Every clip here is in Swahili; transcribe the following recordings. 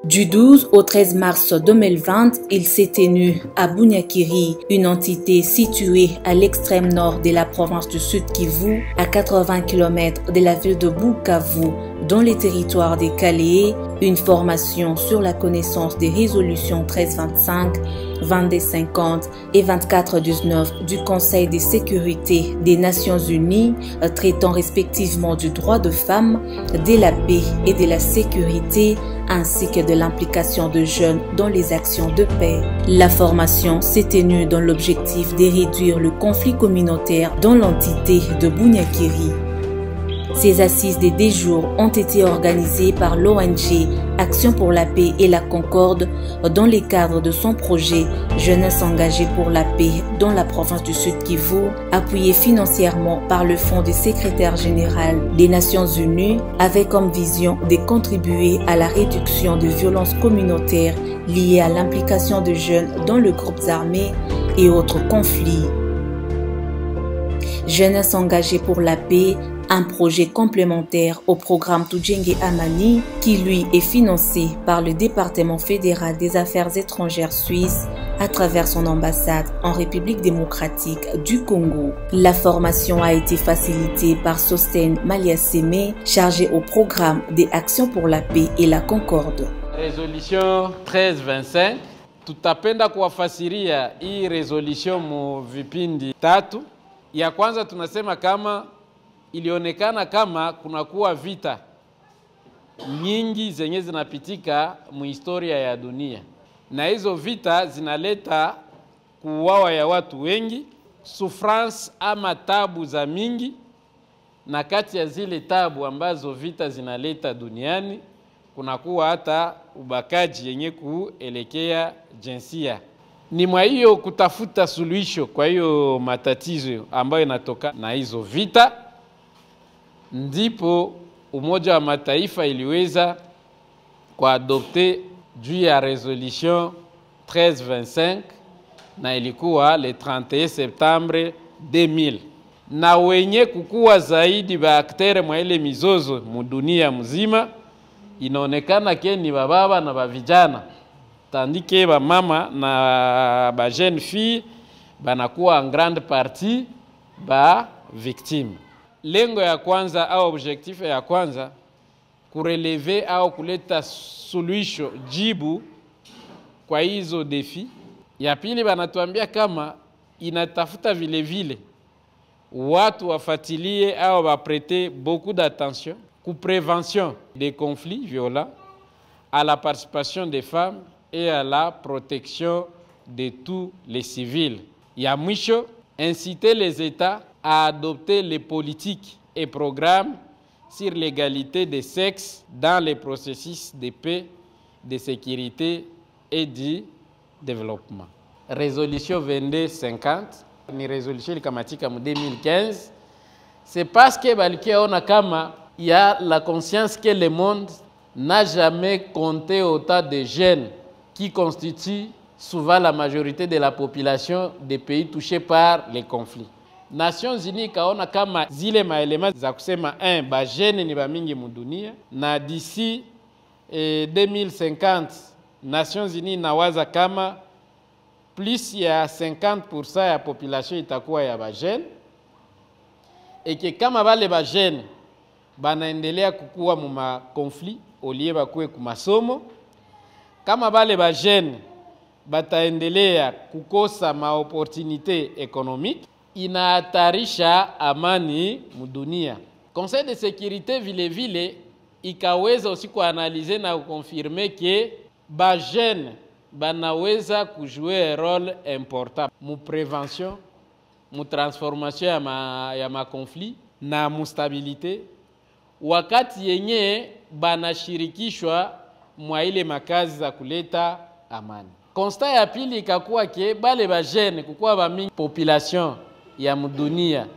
Du 12 au 13 mars 2020, il s'est tenu à Bunyakiri, une entité située à l'extrême nord de la province du Sud Kivu, à 80 km de la ville de Bukavu, dans les territoires des Kaléé, une formation sur la connaissance des résolutions 1325, 2250 et 2419 du Conseil de sécurité des Nations Unies, traitant respectivement du droit de femmes, de la paix et de la sécurité, ainsi que de l'implication de jeunes dans les actions de paix. La formation s'est tenue dans l'objectif de réduire le conflit communautaire dans l'entité de Bunyakiri. Ces assises des 10 jours ont été organisées par l'ONG Action pour la paix et la concorde dans le cadre de son projet Jeunesse engagée pour la paix dans la province du Sud Kivu, appuyé financièrement par le Fonds du secrétaire général des Nations Unies, avec comme vision de contribuer à la réduction de violences communautaires liées à l'implication de jeunes dans les groupes armés et autres conflits. Jeunesse engagée pour la paix, un projet complémentaire au programme Tujenge Amani qui lui est financé par le département fédéral des affaires étrangères suisse à travers son ambassade en République démocratique du Congo. La formation a été facilitée par Sosten Maliaseme, chargé au programme des actions pour la paix et la concorde. Résolution 1325 tutapenda kuwafasiria hii resolution mu vipindi tatu. Ya kwanza tunasema kama ilionekana kama kunakuwa vita nyingi zenye zinapitika mu historia ya dunia, na hizo vita zinaleta kuuawa ya watu wengi, souffrance ama tabu za mingi, na kati ya zile tabu ambazo vita zinaleta duniani kunakuwa hata ubakaji yenye kuelekea jinsia. Ni mwa hiyo kutafuta suluhisho kwa hiyo matatizo ambayo inatoka na hizo vita, ndipo Umoja wa Mataifa iliweza kuadopte juu ya resolution 1325 na ilikuwa le 31 septembre 2000. Na wenye kukuwa zaidi ba aktere mwa ile mizozo mudunia mzima inaonekana ke ni bababa na bavijana, tandike ba mama na ba jeune fille banakuwa en grande partie ba victime. Lengo ya kwanza au objectif ya kwanza kureleve au kuleta suluhisho jibu kwa hizo defi. Ya pili banatuambia kama inatafuta vile vile watu wafatilie au waprete beaucoup d'attention ku prévention des conflits violents, à la participation des femmes et à la protection de tous les civils. Ya mwisho, inciter les États à adopter les politiques et programmes sur l'égalité des sexes dans les processus de paix, de sécurité et du développement. Résolution 2250, une résolution ilkamatika en 2015, c'est parce que balkiaona kama il y a la conscience que le monde n'a jamais compté autant de jeunes qui constituent souvent la majorité de la population des pays touchés par les conflits. Nations Unies kaona kama zile maelema za kusema ba jene ni ba mingi mudunia, na d'ici 2050 Nations Unies nawaza kama plus ya 50% ya population itakuwa ya ba jene, eke kama bale ba jene banaendelea kukua mu ma conflit olie bakuwe ku masomo, kama bale ba jene bataendelea kukosa ma opportunité économique, inahatarisha amani mudunia. Conseil de sécurité vile vile ikaweza aussi kuanalize na kukonfirme ke ba jeune banaweza kujouer rôle important mu prévention, mu transformation ya ma conflit na mu stabilité, wakati yenye banashirikishwa mwa ile makazi za kuleta amani. Constat ya pili ikakuwa ke bale ba jeune kukuwa ba mingi population ya mudunia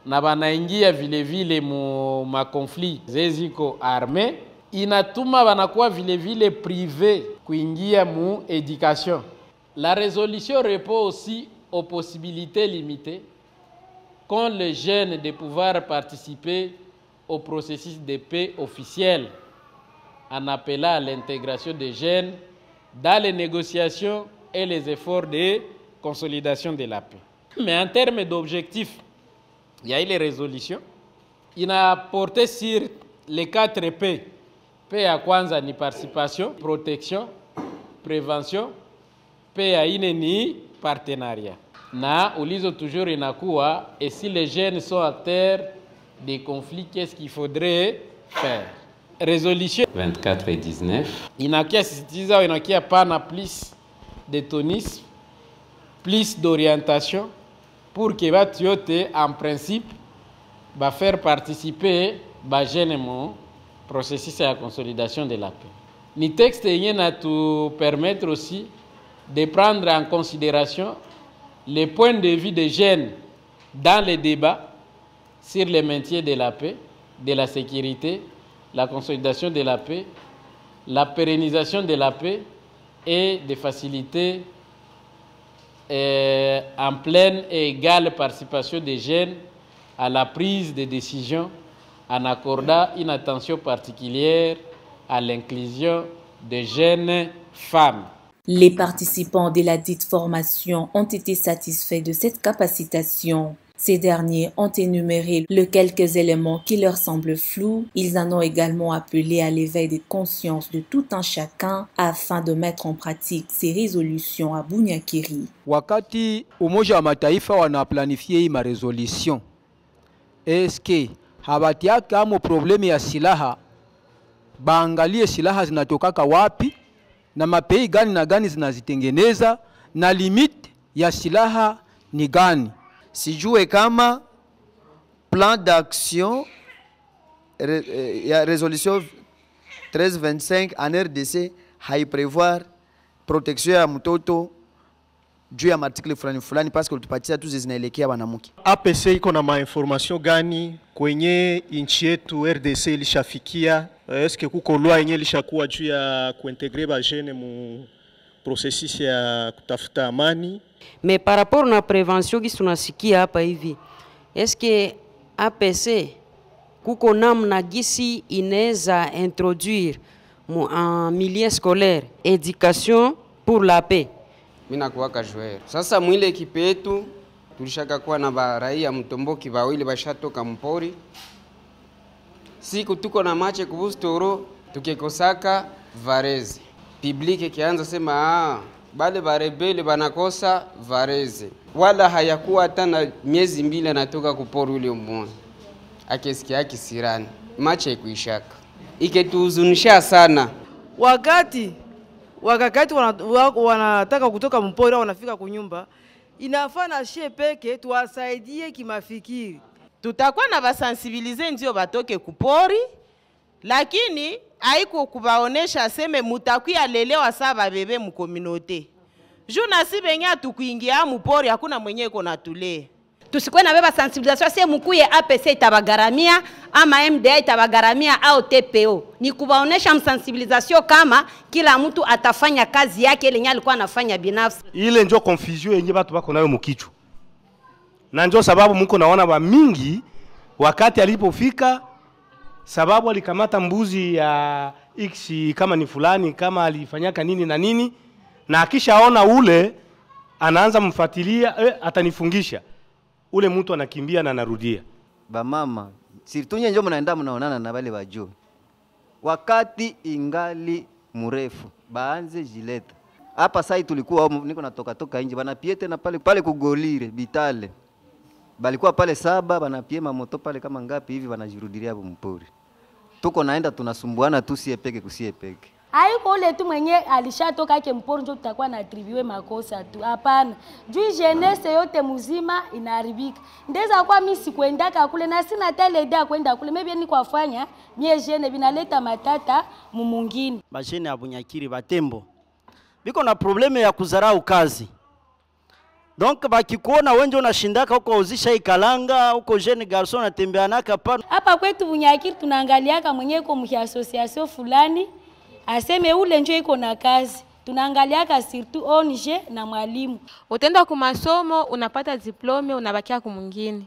na banaingia vile vile mu ma conflit zeziko armé, inatuma banakuwa vile vile privé kuingia mu éducation. La résolution répond aussi aux possibilités limitées qu'ont les jeunes de pouvoir participer au processus de paix officiel en appelant à l'intégration des jeunes dans les négociations et les efforts de consolidation de la paix. Mais en termes d'objectifs, il y a eu les résolutions. Il a porté sur les 4 P. P ya kwanza ni participation, protection, prévention. P ya ine ni partenariat. Na ulizo toujours inakuwa, et si les jeunes sont acteurs des conflits, qu'est-ce qu'il faudrait faire? Résolution 24 et 19. Inakia sisitiza inakia pana plus de tonisme, plus d'orientation pour que batu yote en principe va faire participer ba jeune mon processus de consolidation de la paix. Ni texte yenye na tu permettre aussi de prendre en considération les points de vue des jeunes dans les débats sur le maintien de la paix, de la sécurité, la consolidation de la paix, la pérennisation de la paix et de faciliter en pleine et égale participation des jeunes à la prise de décision en accordant une attention particulière à l'inclusion des jeunes femmes. Les participants de la dite formation ont été satisfaits de cette capacitation. Ces derniers ont énuméré les quelques éléments qui leur semblent flous. Ils en ont également appelé à l'éveil de conscience de tout un chacun afin de mettre en pratique ces résolutions à Bunyakiri. Wakati Umoja wa Mataifa wanaplanifie hii resolution, eske habatiaka amo problemi ya silaha, baangalie silaha zinatokaka wapi na mapei gani na gani zinazitengeneza na limite ya silaha ni gani. Sijue kama plan d'action ya résolution 1325 en RDC haiprévoir protection ya mtoto juu ya article fulani fulani parce que utupatia tu zinaelekea banamuke. APC iko na mainformation gani kwenye nchi yetu RDC ilishafikia? Eske kuko loi yenye ilishakuwa juu ya kuintegrer ba jeune mu processus ya kutafuta amani? Mais par rapport na prévention qui tunasikia hapa hivi, est-ce que APC kuko namna gisi inaweza introduire en milieu scolaire éducation pour la paix? Mina kuwaka joueur. Sasa mwile ekipe yetu tulishaka kuwa na baraia mtomboki bawili bashatoka mpori. Siku tuko na mache kubustoro tukekosaka vareze. Public kianza sema bale barebele banakosa vareze. Wala hayakuwa hata na miezi 2 anatoka kupori ule mmoja. Akesikia kisirani. Mache ikuishaka. Iketuhuzunisha sana. Wakati wanataka kutoka mpori wanafika kunyumba, inafaa na shie peke tuwasaidie kimafikiri. Tutakuwa na basensibilize ndio batoke kupori, lakini haiko kubaonesha aseme mutakuya lelewa saba bebe mu communauté. Juna si benya tukuingia mpori hakuna mwenye kona tule. Tusikuwe na beba sensibilisation se mukuye APC itabagaramia ama MDA itabagaramia au TPO. Ni kubaonesha msensibilisation kama kila mtu atafanya kazi yake ile alikuwa anafanya binafsi. Ile ndio confusion yenye watu bako nayo mukichwa. Na ndio sababu mko naona ba mingi wakati alipofika sababu alikamata mbuzi ya X kama ni fulani kama alifanyaka nini na nini na akishaona ule anaanza mfuatilia atanifungisha. Ule mtu anakimbia na anarudia. Ba mama, sirtunye njo mnaenda mnaonana na wale wajuu. Wakati ingali mrefu, baanze jileta. Hapa sai tulikuwa niko natoka nje bana piete na pale kugolire bitale. Balikuwa pale 7 bana piema moto pale kama ngapi hivi banajirudilia hapo mpori. Tuko naenda tunasumbuana tu siepeke kusiepeke. Haiko ule tu mwenye alishatoka yake mpori ndio tutakuwa na atribuer makosa tu. Hapana. Juu jeunesse yote mzima inaharibika. Ndeza kwa mimi sikuendaka kule na sina tele idea kwenda kule. Maybe ni kwafanya mie jeune binaleta matata mumungini. Ba jeune ya Bunyakiri batembo. biko na probleme ya kuzarau kazi. Donc bakikuona wenje unashindaka huko uzisha ikalanga huko jeune garçon anatembea naka pa. Hapa kwetu Bunyakiri tunaangaliaka mwenyewe kwa mhi association fulani aseme ule njoo iko na kazi. Tunaangaliaka surtout ONG na mwalimu. Utenda ku masomo unapata diplome unabakia ku mwingine.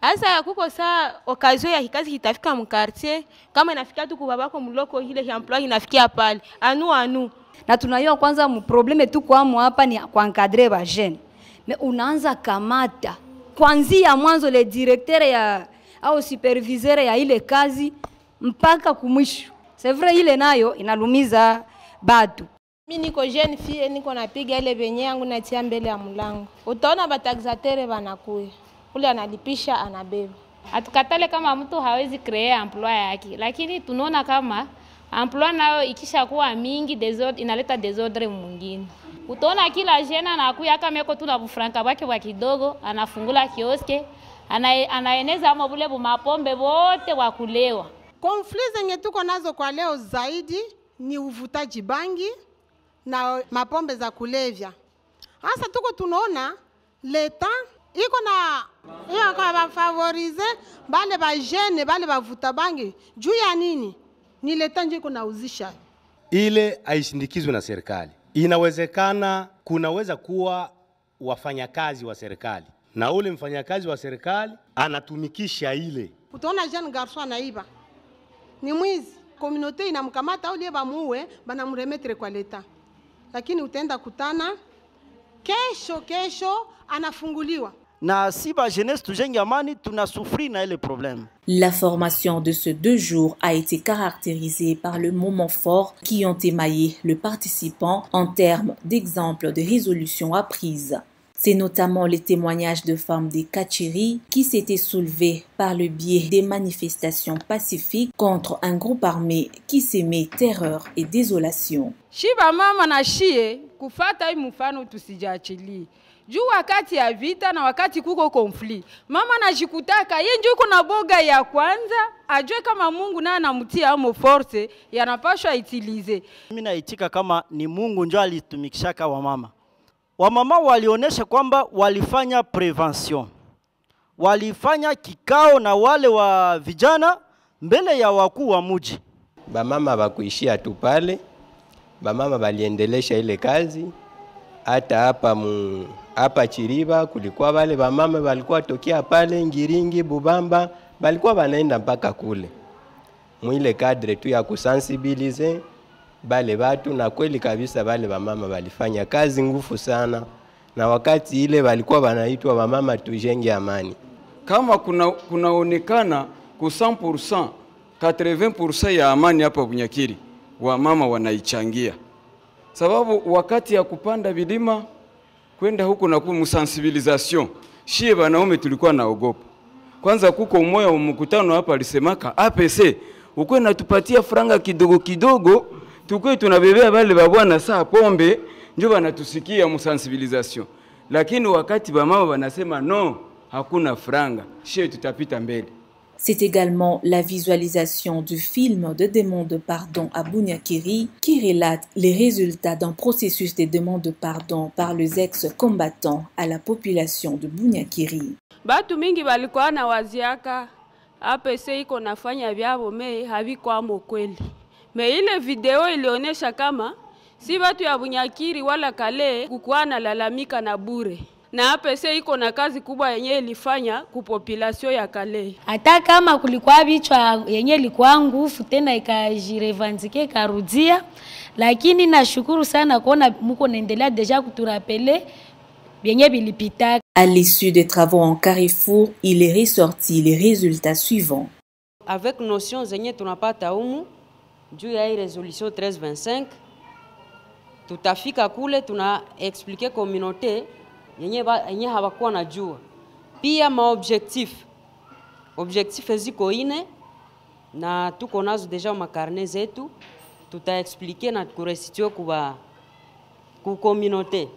Asa kuko saa occasion ya kazi itafika mu quartier kama inafikia tu kubabako mloko ile emploi inafikia pale. Anu. Na tunayua kwanza mu probleme tu kwa hapa ni kwa encadrer ba jeune. Mais unaanza kamata kwanzia mwanzo le directeur ya au superviseur ya ile kazi mpaka kumwisho. C'est vrai ile nayo inalumiza batu. Mimi niko jeune fille niko napiga ile benye yangu natia mbele ya mlango. Utaona bataxatere banakuya. Ule analipisha anabeba. Atukatale kama mtu hawezi create emploi yake, lakini tunaona kama emploi nayo ikisha kuwa mingi inaleta desordre mwingine. Utaona kila jena anakuya kama yuko tu na bufranka bake wa kidogo, anafungula kioske, anaeneza mabule mapombe wote wa kulewa. Konflikt zenye tuko nazo kwa leo zaidi ni uvutaji bangi na mapombe za kulevya. Hasa tuko tunaona leta iko na hiyo kwa favorize bale ba jeune bale bavuta bangi juu ya nini? Ni leta nje iko nauzisha. Ile haishindikizwe na serikali. Inawezekana kunaweza kuwa wafanyakazi wa serikali na ule mfanyakazi wa serikali anatumikisha ile. Utaona jeune garçon anaiba. Ni mwizi. Communauté inamkamata au lieba muue banamremetre kwa leta. Lakini utaenda kutana kesho anafunguliwa. Na si ba jeunesse tujenge amani tunasufri na ile problème. La formation de ce 2 jours a été caractérisée par le moment fort qui ont émaillé le participant en termes d'exemples de résolutions apprises. C'est notamment les témoignages de femmes des Kachiri qui s'étaient soulevées par le biais des manifestations pacifiques contre un groupe armé qui s'aimait terreur et désolation. Shiba mama na shie kufata hii mfano tusijachilie. Juu wakati ya vita na wakati kuko konfli. Mama najikutaka yeye ndio yuko na boga ya kwanza ajue kama Mungu naye anamtia amo force yanapashwa itilize. Mimi naitika kama ni Mungu ndio alitumikishaka wamama. Wamama walionesha kwamba walifanya prevention. Walifanya kikao na wale wa vijana mbele ya wakuu wa mji. Bamama bakuishia tu pale. Bamama baliendelesha ile kazi. Hata hapa Chiriba kulikuwa wale bamama walikuwa tokea pale Ngiringi, Bubamba, walikuwa wanaenda mpaka kule. Mwile kadre tu ya kusensibilize bale watu, na kweli kabisa bale bamama walifanya kazi ngufu sana, na wakati ile walikuwa wanaitwa bamama tujenge amani. Kama kunaonekana ku 100%, 80% ya amani hapa Bunyakiri, wamama wanaichangia. Sababu wakati ya kupanda vilima kwenda huko na kumsensibilisation, shie wanaume tulikuwa naogopa. Kwanza kuko mmoja wa mkutano hapa alisemaka APC ukwe natupatia franga kidogo kidogo tukwe tunabebea wale babwana saa pombe ndio wanatusikia msensibilisation. Lakini wakati bamama wanasema no, hakuna franga, shie tutapita mbele. C'est également la visualisation du film de demande de pardon à Bunyakiri qui relate les résultats d'un processus de demande de pardon par les ex-combattants à la population de Bunyakiri. Batu mingi walikuwa na waziaka APC iko nafanya vyabo me havikuwa kweli. Me ile video ilionyesha kama si batu ya Bunyakiri wala Kale kukuwa na lalamika na bure. Na APC iko na kazi kubwa yenye ilifanya kupopulation ya Kale. Hata kama kulikuwa vichwa yenye ilikuwa nguvu tena ikajirevandike karudia, lakini nashukuru sana kuona muko naendelea deja kuturapele yenye bilipita. À l'issue des travaux en Carrefour, il est ressorti les résultats suivants. Avec notion zenye tunapata humu juu ya hii resolution 1325 tutafika kule tuna expliquer communauté yenye hawakuwa na jua. Pia maobjectif ziko ine na tuko nazo deja makarne zetu, tutaexpliquer na kuresitio ku communauté.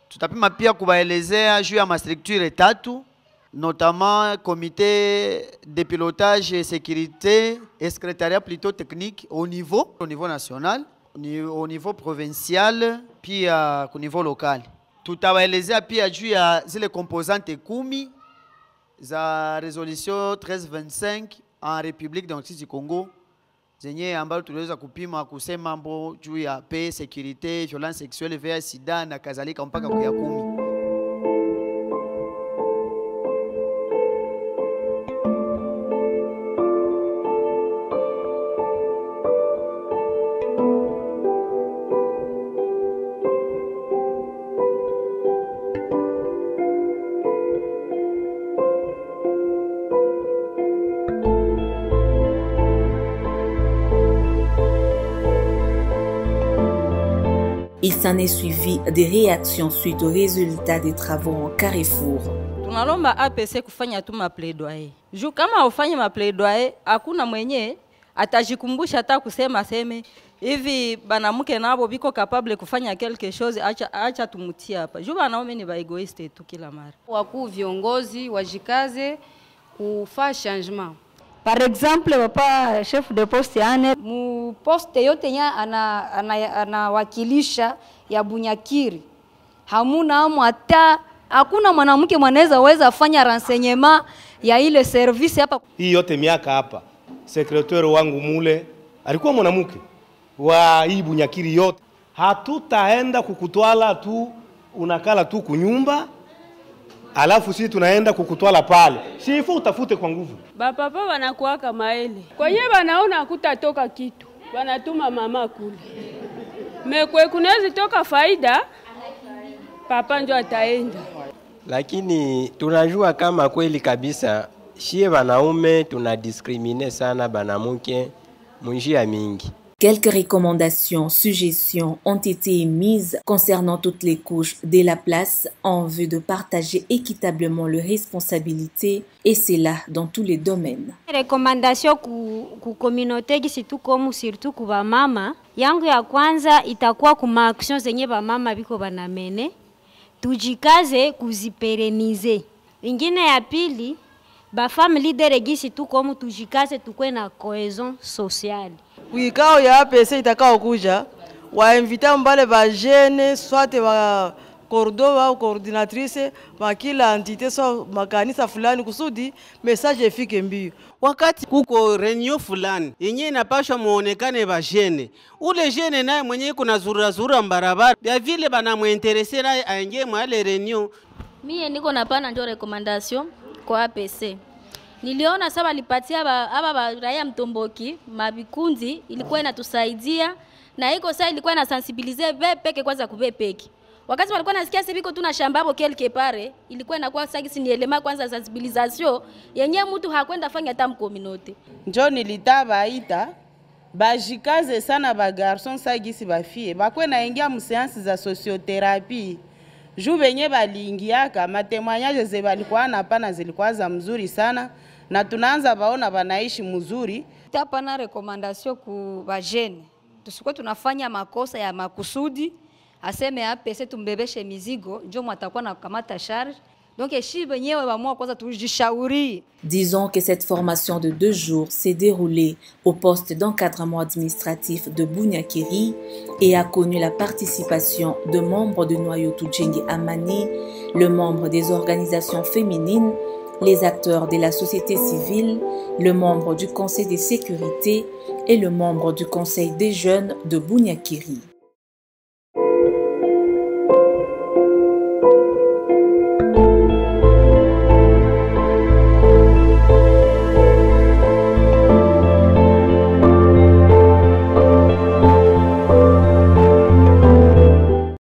Tutapima pia kubaelezea juu ya mastructure tatu, notamment comité de pilotage et sécurité et secrétariat plutôt technique au niveau national, au niveau provincial pia ku niveau lokali. Tutawaelezea pia juu ya zile composante 10 za resolution 1325 en République Démocratique du Congo zenye ambayo tuliweza kupima kusema mambo juu ya paix, sécurité, violence sexuelle, VIH, sida na kadhalika mpaka kwa 10. Il s'en est suivi des réactions suite aux résultats des travaux en Carrefour. Tunalomba APC kufanya tu maplaidoyer. Juu kama ufanye maplaidoyer, hakuna mwenye atajikumbusha hata kusema seme hivi banamuke nabo biko capable kufanya quelque chose, acha tumutie hapa. Juu wanaume ni baegoiste tu kila mara. Wakuu viongozi wajikaze kufanya changement. Par exemple, papa chef de poste ane mu poste yote nya anawakilisha ya Bunyakiri. Hamuna amu hata hakuna mwanamke mwanaweza weza fanya renseignement ya ile service hapa. Hii yote miaka hapa. Sekretari wangu mule alikuwa mwanamke wa hii Bunyakiri yote. Hatutaenda kukutwala tu unakala tu kunyumba. Alafu sisi tunaenda kukutwala pale. Sifu utafute kwa nguvu. Bapapa wanakuwaka maele. Kwenye wanaona hakutatoka kitu. Wanatuma mama kule. Mekwe kunaweza toka faida. Papa ndio ataenda. Lakini tunajua kama kweli kabisa shie wanaume tunadiskrimine sana banamuke munjia mingi. Quelques recommandations, suggestions ont été émises concernant toutes les couches de la place en vue de partager équitablement les responsabilités et cela dans tous les domaines. Recommandation ku communauté surtout ku ba mama. Yangu ya kwanza itakuwa kuma action zenye ba mama biko banamene. Tujikaze kuziperenize. Ingine ya pili, ba femme leader gisi tujikaze tukwe na cohésion sociale. Kuikao ya APC itakao kuja wainvita mbale ba jeune soit wa cordo au coordinatrice wa kila entité so makanisa fulani kusudi message ifike mbio. Wakati kuko reunion fulani yenye inapashwa muonekane ba jeune, ule jeune naye mwenye kuna zura mbarabara ya vile bana muinteresse naye aingie mwa ile reunion. Mie niko napana ndio recommandation kwa APC. Niliona saba lipatia aba raia mtomboki mabikundi ilikuwa inatusaidia na iko saa ilikuwa na sensibiliser peke kwanza kubepeki. Wakati walikuwa nasikia sibiko tuna shamba hapo quelque pare ilikuwa inakuwa sasa ni elema kwanza sensibilisation yenye mtu hakwenda fanya hata mkominote. Njoo nilitabaita bajikaze sana ba garçon sagisi ba fille bakwe naingia mu séance za sociothérapie. Juu benye baliingiaka matemoignage ze balikuwa na pana zilikuwa za mzuri sana na tunaanza baona banaishi mzuri. Tapana recommandation ku ba jeune. Tusikuwa tunafanya makosa ya makusudi. Aseme APC tumbebeshe mizigo, ndio mwatakuwa na kamata charge. Donc eshi benyewe bamwa kwanza tujishauri. Disons que cette formation de 2 jours s'est déroulée au poste d'encadrement administratif de Bunyakiri et a connu la participation de membres de Noyau Tudjengi Amani, le membre des organisations féminines, les acteurs de la société civile, le membre du conseil de sécurité et le membre du conseil des jeunes de Bunyakiri.